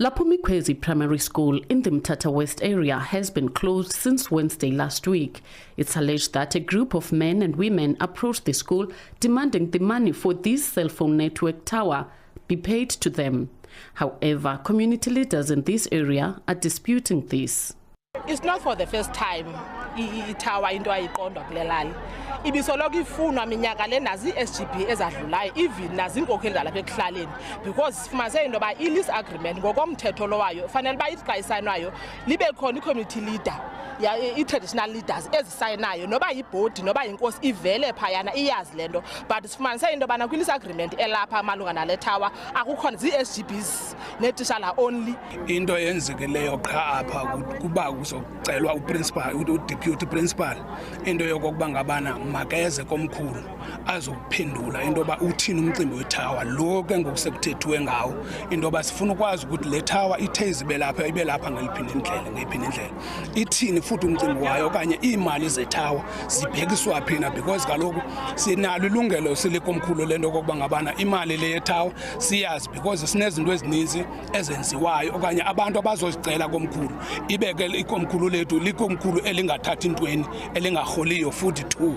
Lapumikwezi Primary School in the Mthatha West area has been closed since Wednesday last week. It's alleged that a group of men and women approached the school demanding the money for this cell phone network tower be paid to them. However, community leaders in this area are disputing this. It's not for the first time tower into ayiqondwa kulelali. Ibisoloko ifunwa minyaka le nazi SGB ezadlulayo even nazinkokheli zalapha ekuhlaleni because sifumanise into yoba i-lease agreement ngokomthetho lowayo fanele uba isayinwayo libe khona i-community leader i-traditional leaders ezisayinayo noba yibhodi noba yinkosi ivele phayana iyazi le nto but sifumanise into yobana kwi-lease agreement elapha malunga nale tower akukhona zii-SGBs neetishala only. Into yenzekileyo qha apha kuba kuzocelwa uprincipal udeputy principal into yokokuba ngabana makeze komkhulu azokuphendula into yoba uthini umcimbi wethawa lo ke ngokusemthethwe ngawo into yoba sifuna ukwazi ukuthi le thawa ithe ibe lapha ngeliphinde indlela ithini futhi umcimbi wayo okanye iimali zethawa zibhekiswa phina because kaloku sinalo ilungelo silikomkhulu lento yokokuba ngabana imali le yethawa siyazi because sinezinto ezininzi ezenziwayo okanye abantu abazozicela komkhulu ibeke ikomkhulu lethu likomkhulu elingathathi intweni elingarholiyo futhi two.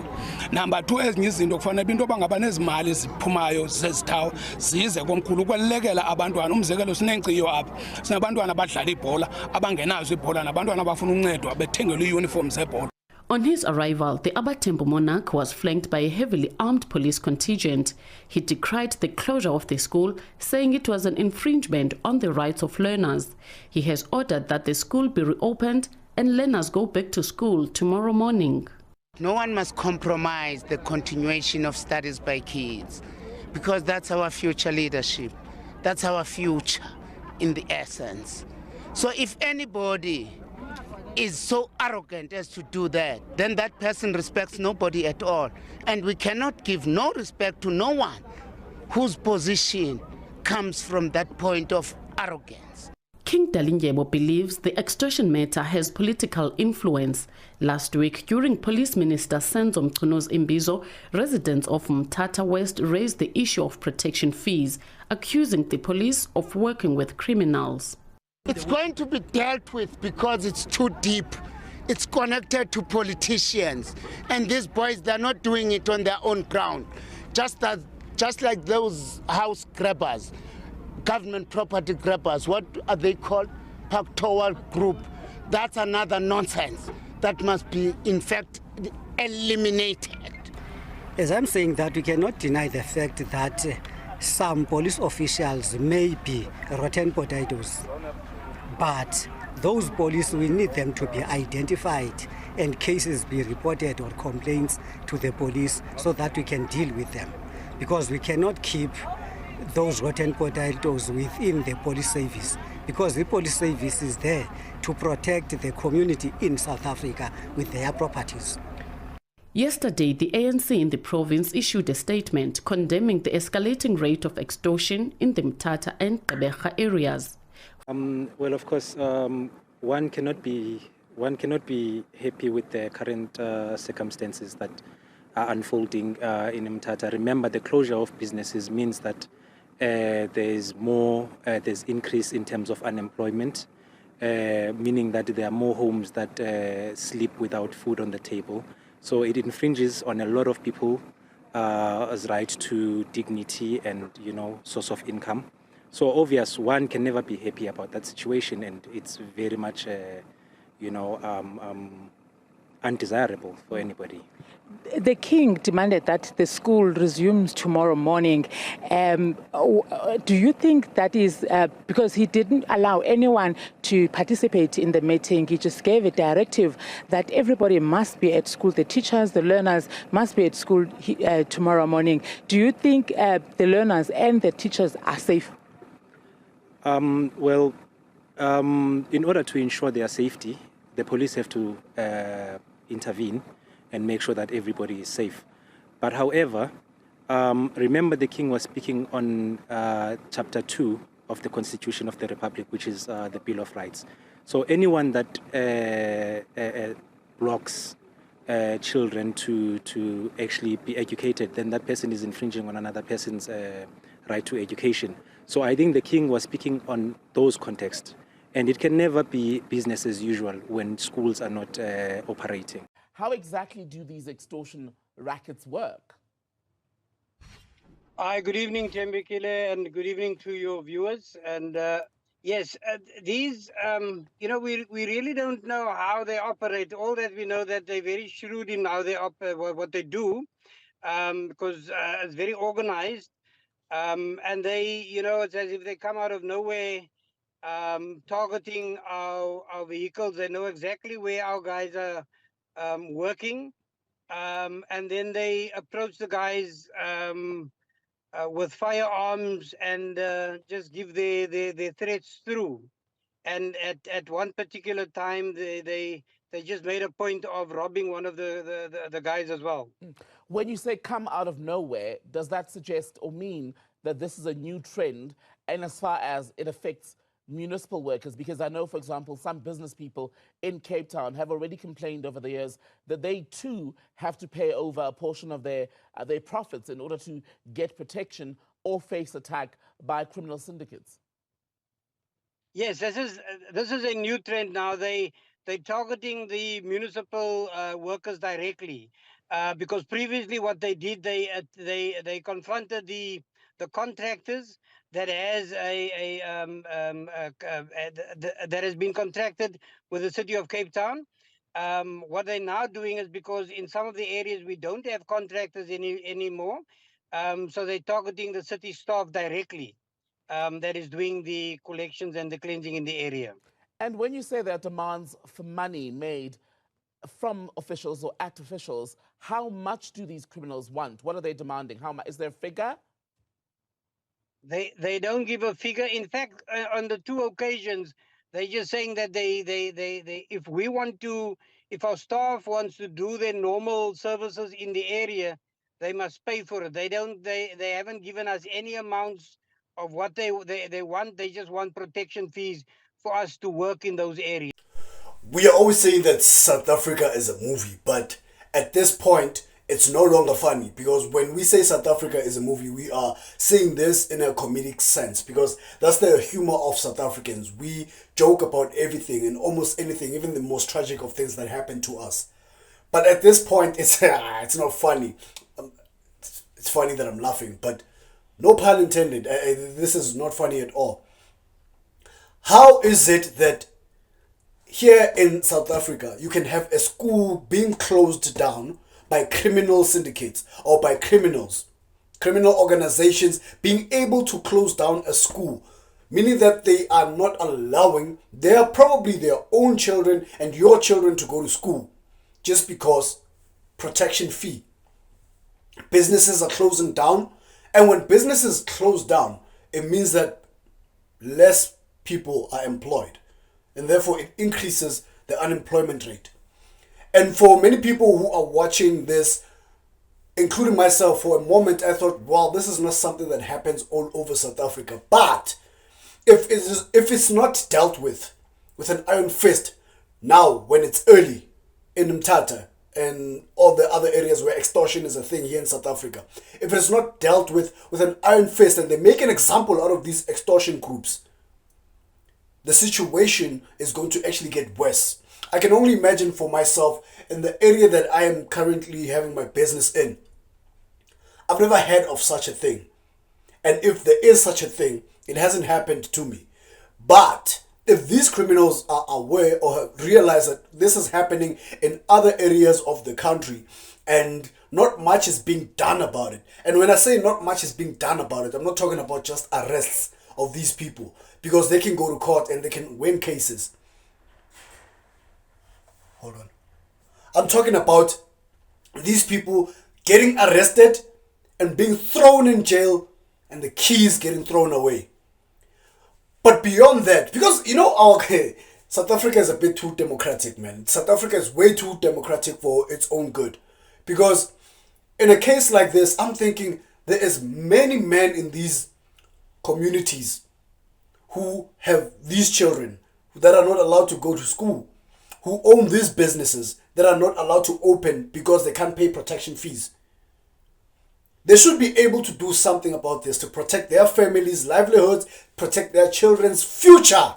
Number 2, ezinye izinto kufanele into yoba ngabana ezimali ziphumayo zezithawa zize komkhulu ukwelekela abantwana. Umzekelo sinenkciyo apha sinabantwana abadlala ibhola abangenazo ibhola nabantwana abafuna uncedwa bethengelwe iuniform zebhola. On his arrival, the Abatembu monarch was flanked by a heavily armed police contingent. He decried the closure of the school, saying it was an infringement on the rights of learners. He has ordered that the school be reopened and learners go back to school tomorrow morning. No one must compromise the continuation of studies by kids because that's our future leadership. That's our future in the essence. So if anybody is so arrogant as to do that, then that person respects nobody at all. And we cannot give no respect to no one whose position comes from that point of arrogance. King Dalindyebo believes the extortion matter has political influence. Last week, during Police Minister Senzo Mchunu Imbizo, residents of Mthatha West raised the issue of protection fees, accusing the police of working with criminals. It's going to be dealt with because it's too deep. It's connected to politicians. And these boys, they're not doing it on their own ground. Just like those house grabbers, government property grabbers, what are they called? Pactoral group. That's another nonsense that must be, in fact, eliminated. As I'm saying that, we cannot deny the fact that some police officials may be rotten potatoes. But those police, we need them to be identified and cases be reported or complaints to the police so that we can deal with them. Because we cannot keep those rotten potatoes within the police service, because the police service is there to protect the community in South Africa with their properties. Yesterday, the ANC in the province issued a statement condemning the escalating rate of extortion in the Mthatha and Gqeberha areas. Well, of course, one cannot be happy with the current circumstances that are unfolding in Mthatha. Remember, the closure of businesses means that there's increase in terms of unemployment, meaning that there are more homes that sleep without food on the table. So it infringes on a lot of people's right to dignity and, source of income. So obvious, one can never be happy about that situation, and it's very much, undesirable for anybody. The king demanded that the school resumes tomorrow morning. Do you think that is because he didn't allow anyone to participate in the meeting? He just gave a directive that everybody must be at school. The teachers, the learners must be at school tomorrow morning. Do you think the learners and the teachers are safe? In order to ensure their safety, the police have to intervene and make sure that everybody is safe. But however, remember the king was speaking on Chapter 2 of the Constitution of the Republic, which is the Bill of Rights. So anyone that blocks children to actually be educated, then that person is infringing on another person's right to education. So I think the king was speaking on those contexts. And it can never be business as usual when schools are not operating. How exactly do these extortion rackets work? Hi, good evening, Tembekile, and good evening to your viewers. And yes, these, we really don't know how they operate. All that we know that they're very shrewd in how they what they do, because it's very organized. And they, it's as if they come out of nowhere, targeting our vehicles. They know exactly where our guys are working. And then they approach the guys with firearms and just give their threats through. And at one particular time, they just made a point of robbing one of the guys as well. When you say come out of nowhere, does that suggest or mean that this is a new trend? And as far as it affects municipal workers, because I know, for example, some business people in Cape Town have already complained over the years that they too have to pay over a portion of their profits in order to get protection or face attack by criminal syndicates. Yes, this is a new trend now. They're targeting the municipal workers directly, because previously what they did, they confronted the contractors that has that has been contracted with the city of Cape Town. What they're now doing is, because in some of the areas we don't have contractors anymore, so they're targeting the city staff directly. That is doing the collections and the cleansing in the area. And when you say there are demands for money made from officials or at officials, how much do these criminals want? What are they demanding? How much? Is there a figure? They don't give a figure. In fact, on the two occasions, they're just saying that if our staff wants to do their normal services in the area, they must pay for it. They haven't given us any amounts of what they want. They just want protection fees for us to work in those areas. We are always saying that South Africa is a movie, but at this point, it's no longer funny, because when we say South Africa is a movie, we are saying this in a comedic sense, because that's the humor of South Africans. We joke about everything and almost anything, even the most tragic of things that happen to us. But at this point, it's not funny. It's funny that I'm laughing, but no pun intended. This is not funny at all. How is it that here in South Africa, you can have a school being closed down by criminal syndicates or by criminal organizations being able to close down a school, meaning that they are not allowing probably their own children and your children to go to school just because protection fee. Businesses are closing down, and when businesses close down, it means that less people are employed, and therefore it increases the unemployment rate. And for many people who are watching this, including myself, for a moment I thought, wow, this is not something that happens all over South Africa. But if it's not dealt with an iron fist, now when it's early in Mthatha and all the other areas where extortion is a thing here in South Africa, if it's not dealt with an iron fist and they make an example out of these extortion groups, the situation is going to actually get worse. I can only imagine for myself in the area that I am currently having my business in. I've never heard of such a thing. And if there is such a thing, it hasn't happened to me. But if these criminals are aware or realize that this is happening in other areas of the country and not much is being done about it. And when I say not much is being done about it, I'm not talking about just arrests of these people, because they can go to court and they can win cases. Hold on. I'm talking about these people getting arrested and being thrown in jail and the keys getting thrown away. But beyond that, because South Africa is a bit too democratic, man. South Africa is way too democratic for its own good. Because in a case like this, I'm thinking there is many men in these communities who have these children that are not allowed to go to school, who own these businesses that are not allowed to open because they can't pay protection fees. They should be able to do something about this to protect their families' livelihoods, protect their children's future.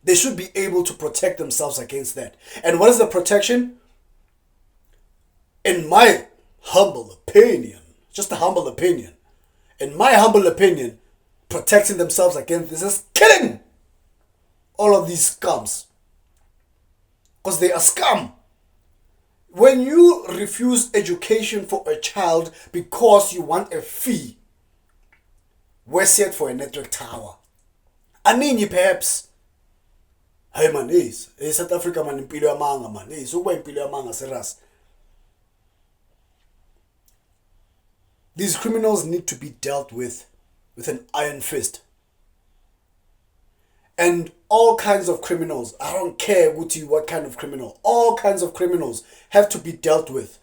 They should be able to protect themselves against that. And what is the protection? In my humble opinion, just a humble opinion, in my humble opinion, protecting themselves against this is killing all of these scums. Because they are scum. When you refuse education for a child because you want a fee, we're set for a network tower. Anini perhaps. Hey man, is South Africa man impilo yamanga man. Is uba impilo yamanga seras. These criminals need to be dealt with an iron fist. And all kinds of criminals, I don't care what kind of criminal, all kinds of criminals have to be dealt with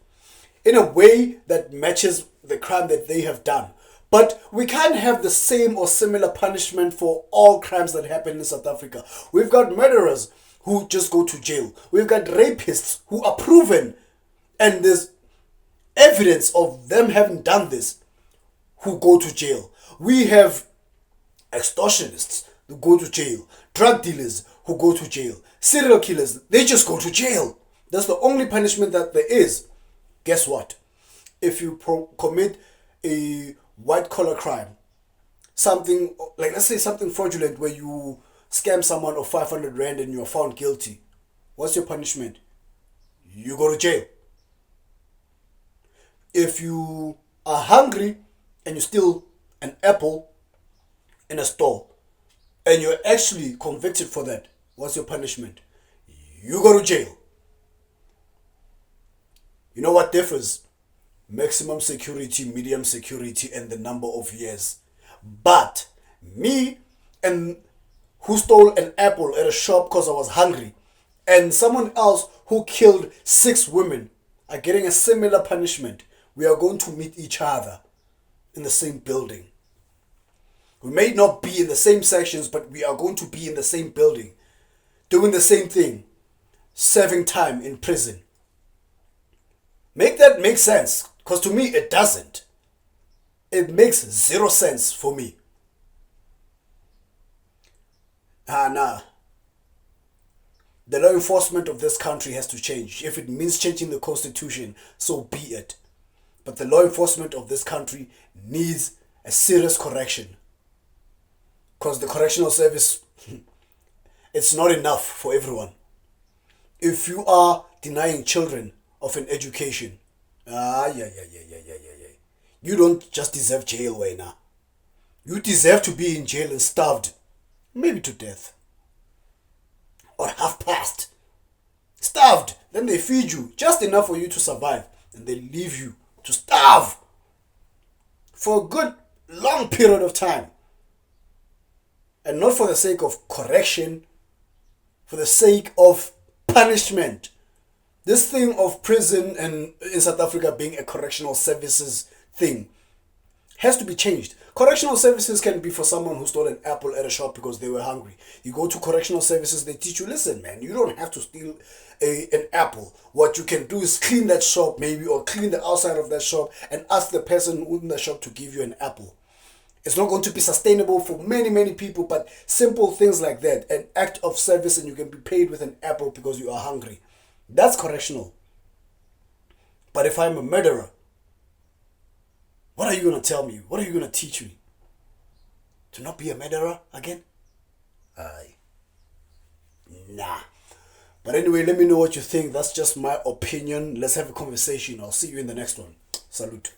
in a way that matches the crime that they have done. But we can't have the same or similar punishment for all crimes that happen in South Africa. We've got murderers who just go to jail. We've got rapists who are proven, and there's evidence of them having done this, who go to jail. We have extortionists who go to jail, drug dealers who go to jail, serial killers, they just go to jail. That's the only punishment that there is. Guess what? If you commit a white collar crime, something like, let's say something fraudulent where you scam someone of 500 rand and you're found guilty, what's your punishment? You go to jail. If you are hungry and you steal an apple in a store and you're actually convicted for that, what's your punishment? You go to jail. You know what differs? Maximum security, medium security, and the number of years. But me and who stole an apple at a shop because I was hungry, and someone else who killed 6 women are getting a similar punishment. We are going to meet each other in the same building. We may not be in the same sections, but we are going to be in the same building, doing the same thing, serving time in prison. Make that make sense, because to me it doesn't. It makes 0 sense for me. Nah. The law enforcement of this country has to change. If it means changing the constitution, so be it. But the law enforcement of this country needs a serious correction. Because the correctional service, it's not enough for everyone. If you are denying children of an education, you don't just deserve jail right now. You deserve to be in jail and starved, maybe to death, or half past. Starved, then they feed you just enough for you to survive, and they leave you to starve for a good long period of time. And not for the sake of correction, for the sake of punishment. This thing of prison and in South Africa being a correctional services thing has to be changed. Correctional services can be for someone who stole an apple at a shop because they were hungry. You go to correctional services, they teach you, listen man, you don't have to steal an apple. What you can do is clean that shop maybe, or clean the outside of that shop and ask the person in the shop to give you an apple. It's not going to be sustainable for many people, but simple things like that. An act of service and you can be paid with an apple because you are hungry. That's correctional. But if I'm a murderer, what are you going to tell me? What are you going to teach me? To not be a murderer again? Nah. But anyway, let me know what you think. That's just my opinion. Let's have a conversation. I'll see you in the next one. Salute.